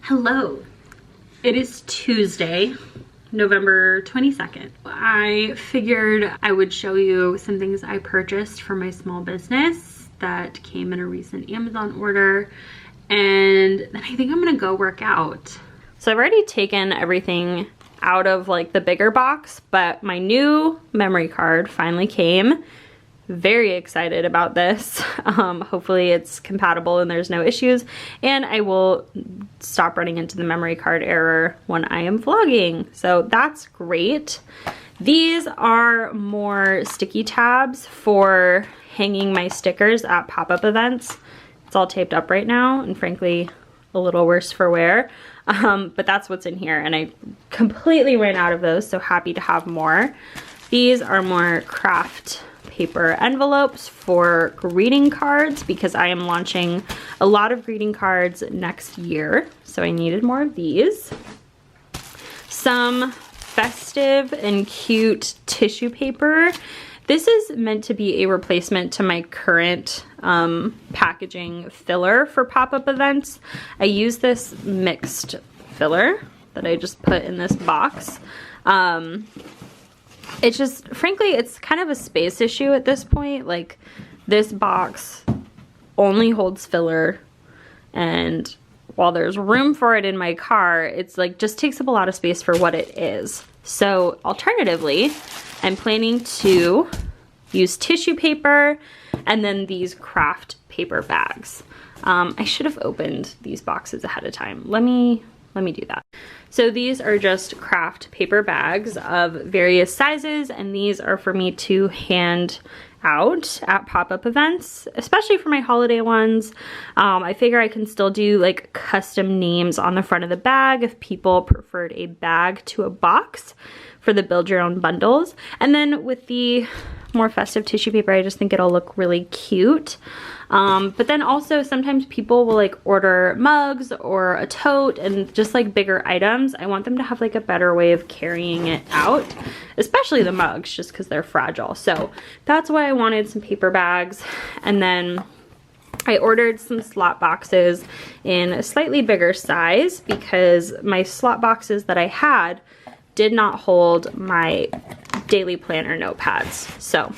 Hello, it is Tuesday, November 22nd. I figured I would show you some things I purchased for my small business that came in a recent Amazon order, and then I think I'm gonna go work out. So I've already taken everything out of like the bigger box, but my new memory card finally came. Very excited about this. Hopefully it's compatible and there's no issues, and I will stop running into the memory card error when I am vlogging. So that's great. These are more sticky tabs for hanging my stickers at pop-up events. It's all taped up right now and frankly a little worse for wear. But that's what's in here, and I completely ran out of those, so happy to have more. These are more craft paper envelopes for greeting cards because I am launching a lot of greeting cards next year, so I needed more of these. Some festive and cute tissue paper. This is meant to be a replacement to my current packaging filler for pop-up events. I use this mixed filler that I just put in this box. It's just, frankly, it's kind of a space issue at this point. Like, this box only holds filler, and while there's room for it in my car, it's like just takes up a lot of space for what it is. So alternatively, I'm planning to use tissue paper and then these craft paper bags. I should have opened these boxes ahead of time. Let me do that. So these are just craft paper bags of various sizes, and these are for me to hand out at pop-up events, especially for my holiday ones. I figure I can still do like custom names on the front of the bag if people preferred a bag to a box for the build your own bundles. And then with the more festive tissue paper, I just think it'll look really cute. But then also sometimes people will like order mugs or a tote and just like bigger items. I want them to have like a better way of carrying it out, especially the mugs, just because they're fragile. So that's why I wanted some paper bags. And then I ordered some slot boxes in a slightly bigger size because my slot boxes that I had did not hold my daily planner notepads. So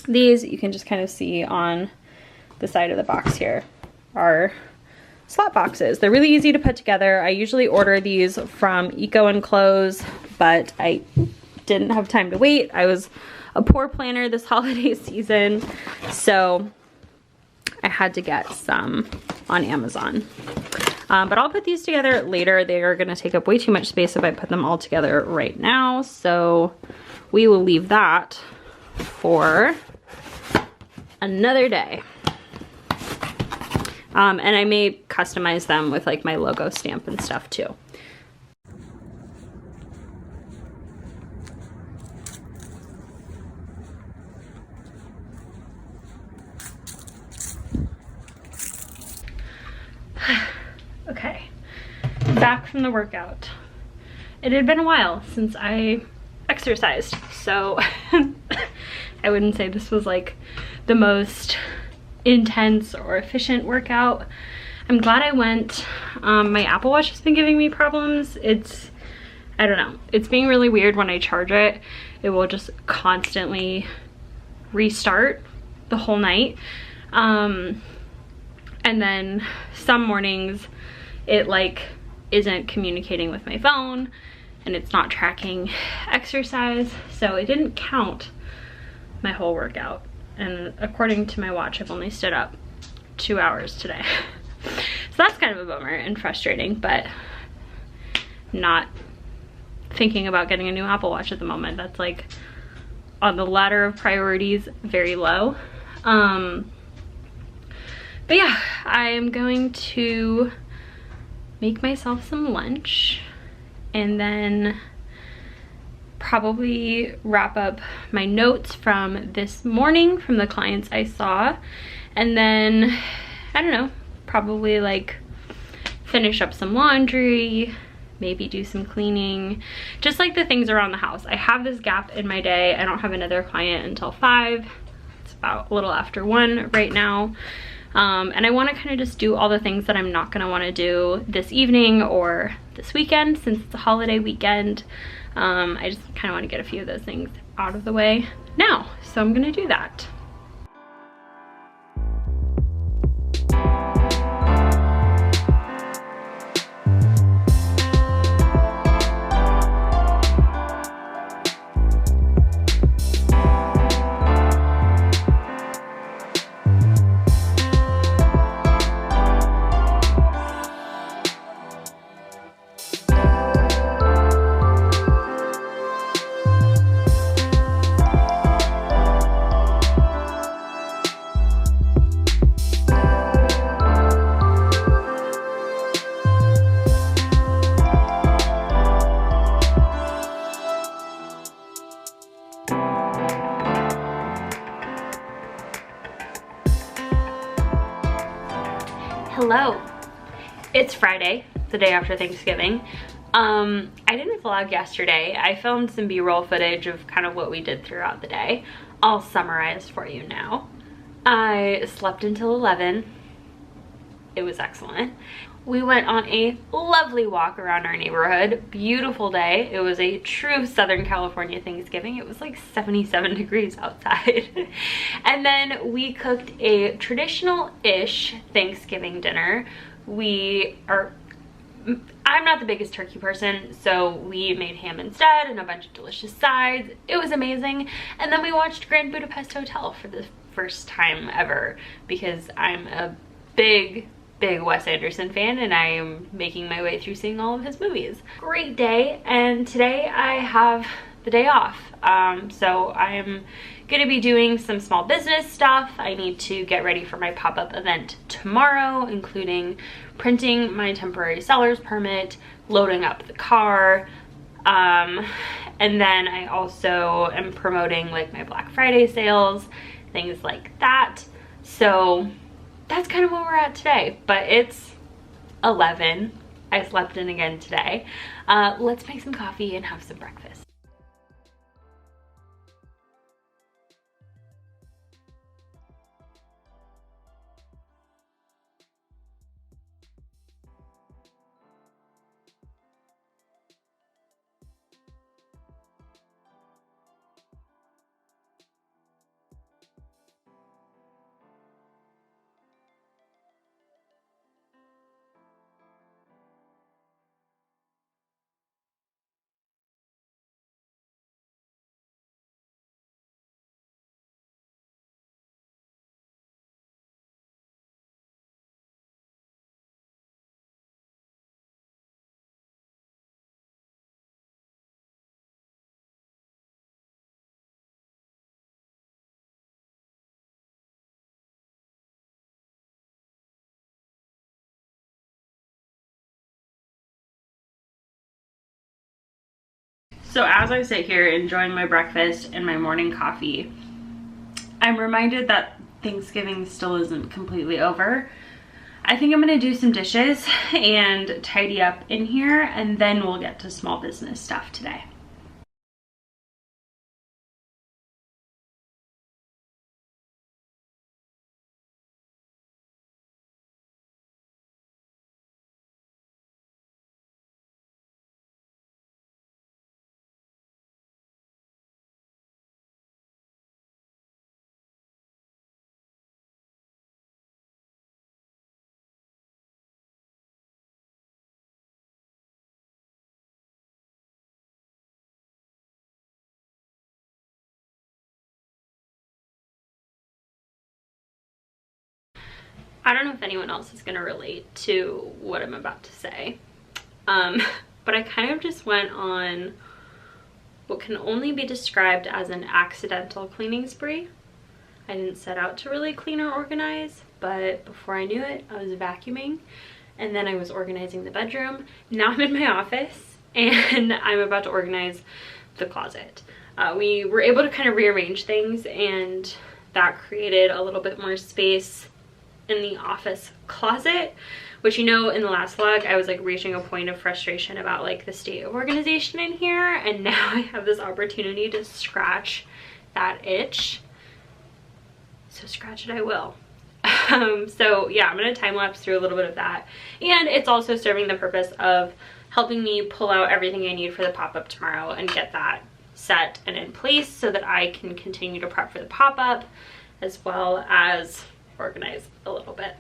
these you can just kind of see on the side of the box here are slot boxes. They're really easy to put together. I usually order these from Eco Enclose, but I didn't have time to wait. I was a poor planner this holiday season, so I had to get some on Amazon. But I'll put these together later. They are going to take up way too much space if I put them all together right now, so we will leave that for another day. And I may customize them with like my logo stamp and stuff too. Okay, back from the workout. It had been a while since I exercised, so I wouldn't say this was like the most intense or efficient workout. I'm glad I went. My Apple Watch has been giving me problems. I don't know, it's being really weird when I charge it. It will just constantly restart the whole night. And then some mornings it like isn't communicating with my phone and it's not tracking exercise, so it didn't count my whole workout. And according to my watch, I've only stood up 2 hours today. So that's kind of a bummer and frustrating, but not thinking about getting a new Apple Watch at the moment. That's like on the ladder of priorities, very low. But yeah, I am going to make myself some lunch and then probably wrap up my notes from this morning from the clients I saw, and then I don't know, probably like finish up some laundry, maybe do some cleaning, just like the things around the house. I have this gap in my day. I don't have another client until 5. It's about a little after 1 right now. And I want to kind of just do all the things that I'm not going to want to do this evening or this weekend, since it's a holiday weekend. I just kind of want to get a few of those things out of the way now, so I'm going to do that. Hello, it's Friday, the day after Thanksgiving. I didn't vlog yesterday. I filmed some B-roll footage of kind of what we did throughout the day. I'll summarize for you now. I slept until 11. It was excellent. We went on a lovely walk around our neighborhood. Beautiful day. It was a true Southern California Thanksgiving. It was like 77 degrees outside. And then we cooked a traditional-ish Thanksgiving dinner. I'm not the biggest turkey person, so we made ham instead and a bunch of delicious sides. It was amazing. And then we watched Grand Budapest Hotel for the first time ever, because I'm a big Wes Anderson fan and I am making my way through seeing all of his movies. Great day, and today I have the day off. So I'm gonna be doing some small business stuff. I need to get ready for my pop-up event tomorrow, including printing my temporary seller's permit, loading up the car, and then I also am promoting like my Black Friday sales, things like that. So that's kind of where we're at today, but it's 11. I slept in again today. Let's make some coffee and have some breakfast. So as I sit here enjoying my breakfast and my morning coffee, I'm reminded that Thanksgiving still isn't completely over. I think I'm gonna do some dishes and tidy up in here, and then we'll get to small business stuff today. I don't know if anyone else is gonna relate to what I'm about to say, but I kind of just went on what can only be described as an accidental cleaning spree. I didn't set out to really clean or organize, but before I knew it, I was vacuuming, and then I was organizing the bedroom. Now I'm in my office, and I'm about to organize the closet. We were able to kind of rearrange things, and that created a little bit more space in the office closet, which, you know, in the last vlog I was like reaching a point of frustration about like the state of organization in here, and now I have this opportunity to scratch that itch, so scratch it I will. So yeah, I'm gonna time lapse through a little bit of that. And it's also serving the purpose of helping me pull out everything I need for the pop-up tomorrow and get that set and in place so that I can continue to prep for the pop-up as well as organize a little bit.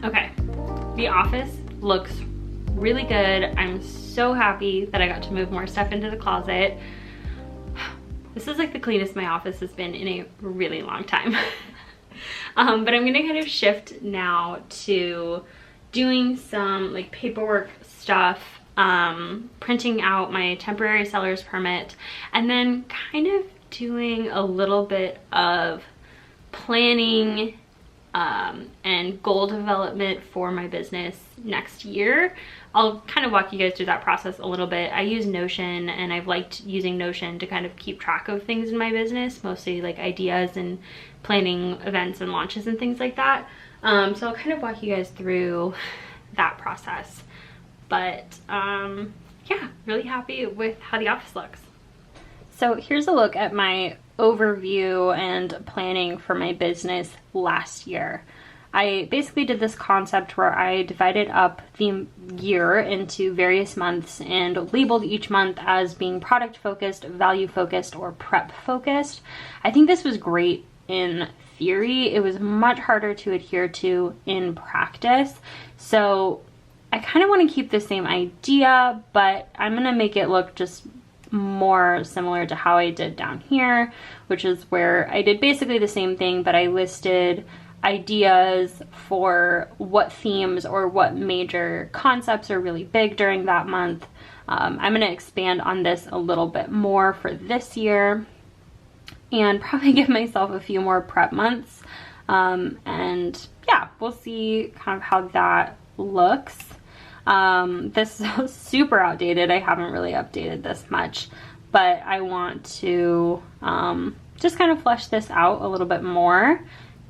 Okay, the office looks really good. I'm so happy that I got to move more stuff into the closet. This is like the cleanest my office has been in a really long time. But I'm gonna kind of shift now to doing some like paperwork stuff, printing out my temporary seller's permit, and then kind of doing a little bit of planning and goal development for my business next year. I'll kind of walk you guys through that process a little bit. I use Notion, and I've liked using Notion to kind of keep track of things in my business, mostly like ideas and planning events and launches and things like that. So I'll kind of walk you guys through that process. But yeah, really happy with how the office looks. So here's a look at my overview and planning for my business last year. I basically did this concept where I divided up the year into various months and labeled each month as being product focused, value focused, or prep focused. I think this was great in theory. It was much harder to adhere to in practice. So I kind of want to keep the same idea, but I'm going to make it look just more similar to how I did down here, which is where I did basically the same thing, but I listed ideas for what themes or what major concepts are really big during that month. I'm going to expand on this a little bit more for this year and probably give myself a few more prep months. And yeah, we'll see kind of how that looks. This is super outdated. I haven't really updated this much, but I want to just kind of flesh this out a little bit more.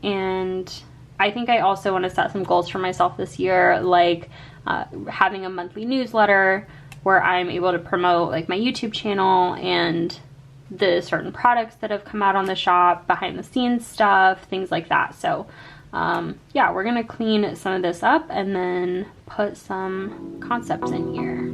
And I think I also want to set some goals for myself this year, like having a monthly newsletter where I'm able to promote like my YouTube channel and the certain products that have come out on the shop, behind the scenes stuff, things like that. So yeah, we're gonna clean some of this up and then put some concepts in here.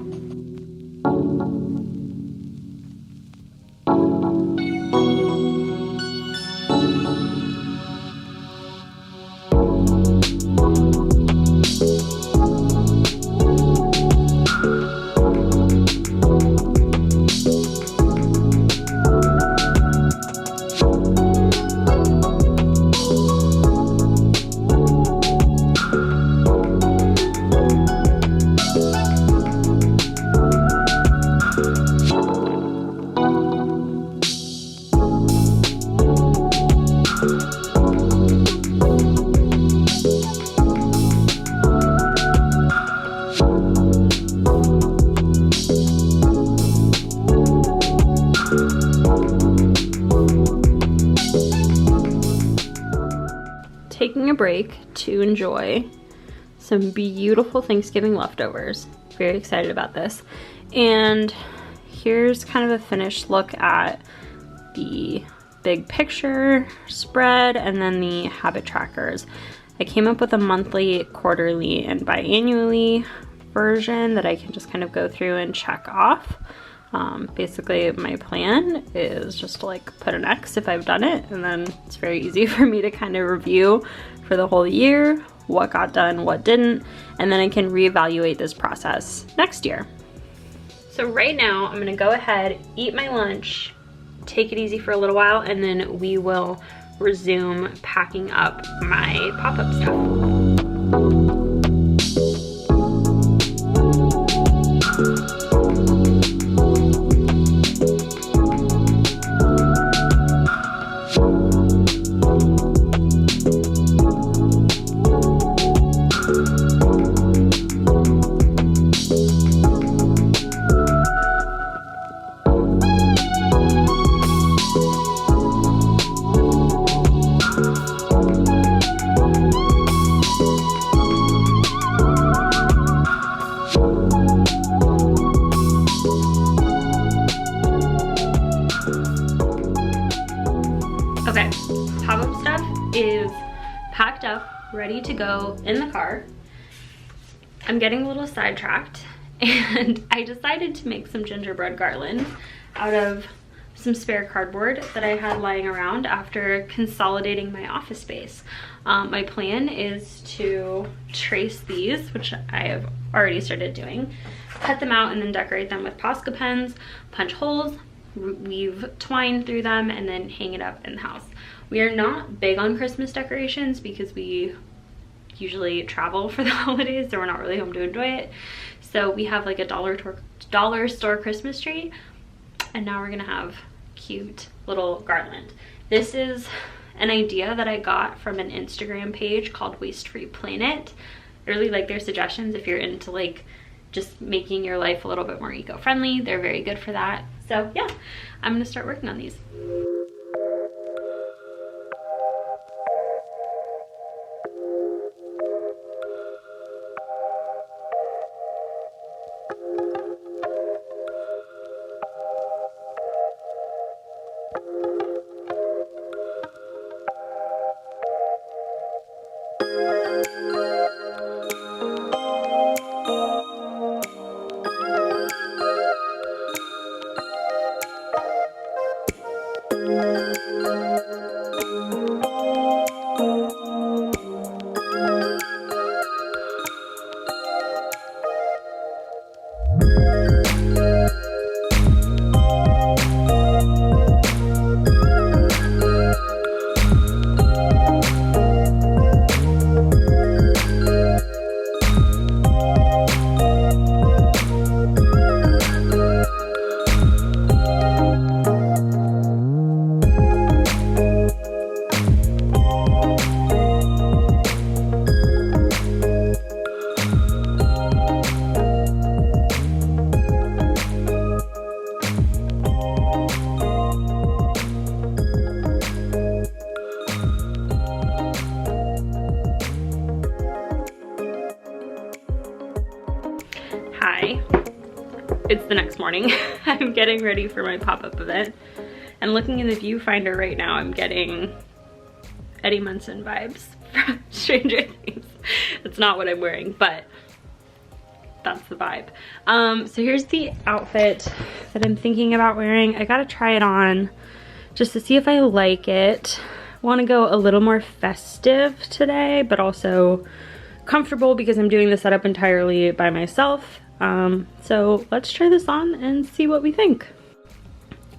Taking a break to enjoy some beautiful Thanksgiving leftovers. Very excited about this. And here's kind of a finished look at the big picture spread and then the habit trackers. I came up with a monthly, quarterly, and biannually version that I can just kind of go through and check off. Basically my plan is just to like put an X if I've done it, and then it's very easy for me to kind of review for the whole year what got done, what didn't, and then I can reevaluate this process next year. So right now I'm gonna go ahead, eat my lunch, take it easy for a little while, and then we will resume packing up my pop-up stuff. Okay, pop-up stuff is packed up, ready to go in the car. I'm getting a little sidetracked and I decided to make some gingerbread garland out of some spare cardboard that I had lying around after consolidating my office space. My plan is to trace these, which I have already started doing, cut them out and then decorate them with Posca pens, punch holes, weave twine through them, and then hang it up in the house. We are not big on Christmas decorations because we usually travel for the holidays, so we're not really home to enjoy it. So we have like a dollar store Christmas tree, and now we're gonna have cute little garland. This is an idea that I got from an Instagram page called Waste Free Planet. I really like their suggestions if you're into like just making your life a little bit more eco-friendly. They're very good for that. So yeah, I'm gonna start working on these. It's the next morning. I'm getting ready for my pop-up event, and looking in the viewfinder right now, I'm getting Eddie Munson vibes from Stranger Things. It's not what I'm wearing, but that's the vibe. So here's the outfit that I'm thinking about wearing. I gotta try it on just to see if I like it. I want to go a little more festive today, but also comfortable because I'm doing the setup entirely by myself. So let's try this on and see what we think.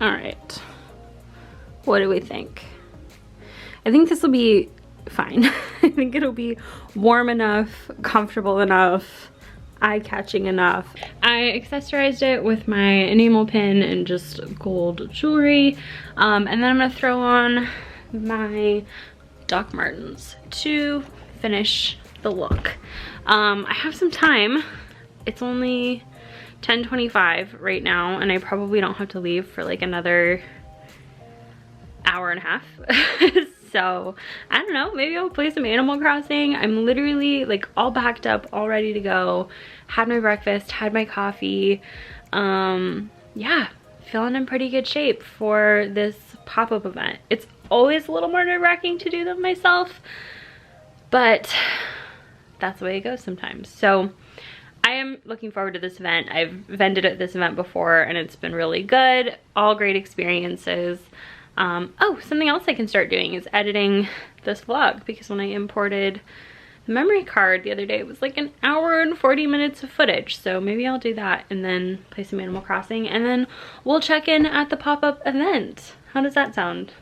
All right, what do we think? I think this will be fine. I think it'll be warm enough, comfortable enough, eye-catching enough. I accessorized it with my enamel pin and just gold jewelry. And then I'm gonna throw on my Doc Martens to finish the look. I have some time. It's only 10:25 right now, and I probably don't have to leave for like another hour and a half. So I don't know, maybe I'll play some Animal Crossing. I'm literally like all packed up, all ready to go. Had my breakfast, had my coffee. Yeah, feeling in pretty good shape for this pop-up event. It's always a little more nerve-wracking to do them myself, but that's the way it goes sometimes. So I am looking forward to this event. I've vended at this event before and it's been really good. All great experiences. Oh, something else I can start doing is editing this vlog, because when I imported the memory card the other day. It was like an hour and 40 minutes of footage. So maybe I'll do that and then play some Animal Crossing, and then we'll check in at the pop-up event. How does that sound?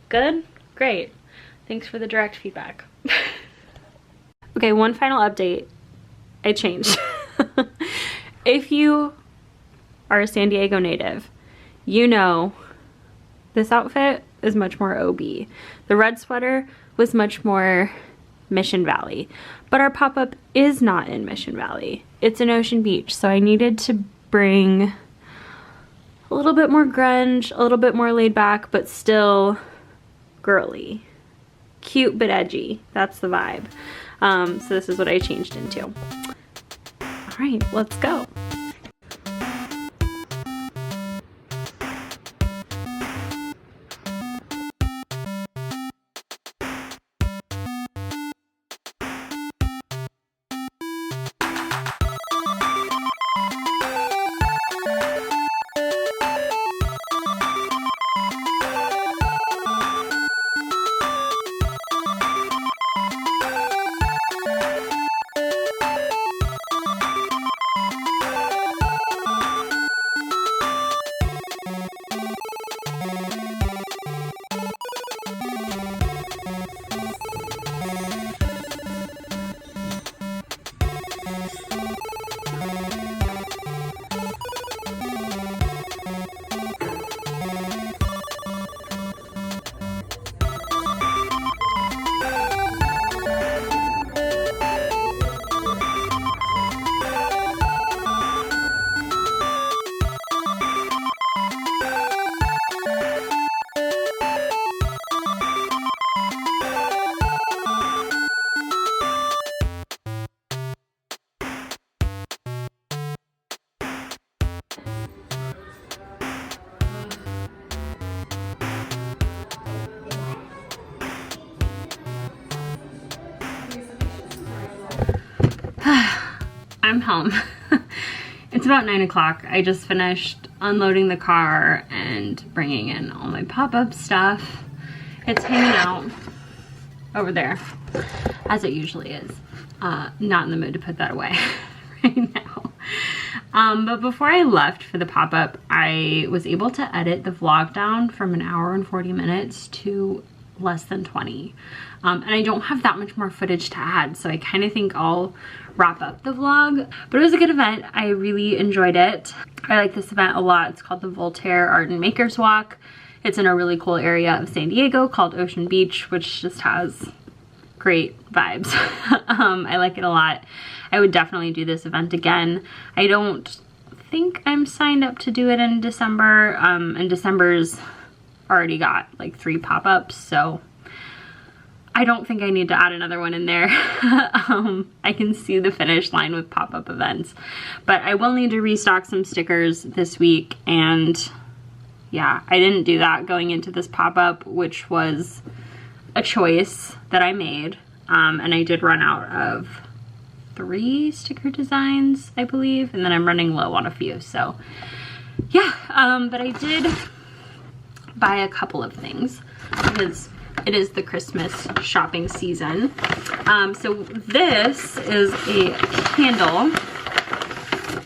Good? Great. Thanks for the direct feedback. Okay, one final update. I changed. If you are a San Diego native, you know this outfit is much more OB. The red sweater was much more Mission Valley, but our pop-up is not in Mission Valley. It's in Ocean Beach, so I needed to bring a little bit more grunge, a little bit more laid back, but still girly. Cute but edgy. That's the vibe. So this is what I changed into. All right, let's go. I'm home. It's about 9 o'clock. I just finished unloading the car and bringing in all my pop-up stuff. It's hanging out over there, as it usually is. Not in the mood to put that away right now. But before I left for the pop-up, I was able to edit the vlog down from an hour and 40 minutes to less than 20. And I don't have that much more footage to add, so I kind of think I'll wrap up the vlog. But it was a good event. I really enjoyed it. I like this event a lot. It's called the Voltaire Art and Makers Walk. It's in a really cool area of San Diego called Ocean Beach, which just has great vibes. I like it a lot. I would definitely do this event again. I don't think I'm signed up to do it in December, and December's already got like 3 pop-ups, so I don't think I need to add another one in there. I can see the finish line with pop-up events, but I will need to restock some stickers this week, and yeah, I didn't do that going into this pop-up, which was a choice that I made, and I did run out of 3 sticker designs, I believe, and then I'm running low on a few, so yeah, but I did buy a couple of things because it is the Christmas shopping season. So this is a candle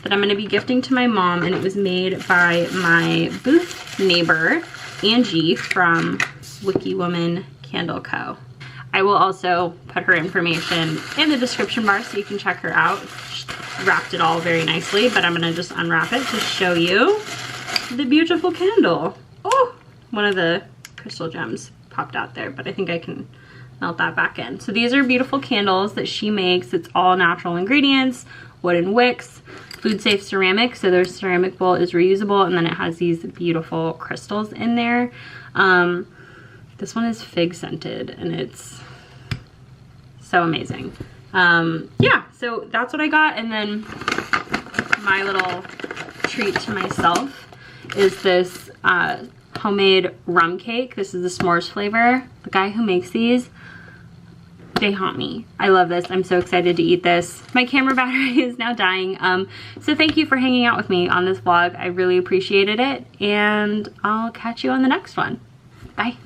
that I'm going to be gifting to my mom, and it was made by my booth neighbor Angie from Wiki Woman Candle Co. I will also put her information in the description bar so you can check her out. She wrapped it all very nicely, but I'm going to just unwrap it to show you the beautiful candle. Oh, one of the crystal gems popped out there, but I think I can melt that back in. So these are beautiful candles that she makes. It's all natural ingredients, wooden wicks, food safe ceramic, so their ceramic bowl is reusable, and then it has these beautiful crystals in there. This one is fig scented, and it's so amazing. Yeah, so that's what I got, and then my little treat to myself is this homemade rum cake. This is the s'mores flavor. The guy who makes these, they haunt me. I love this. I'm so excited to eat this. My camera battery is now dying. So thank you for hanging out with me on this vlog. I really appreciated it, and I'll catch you on the next one. Bye.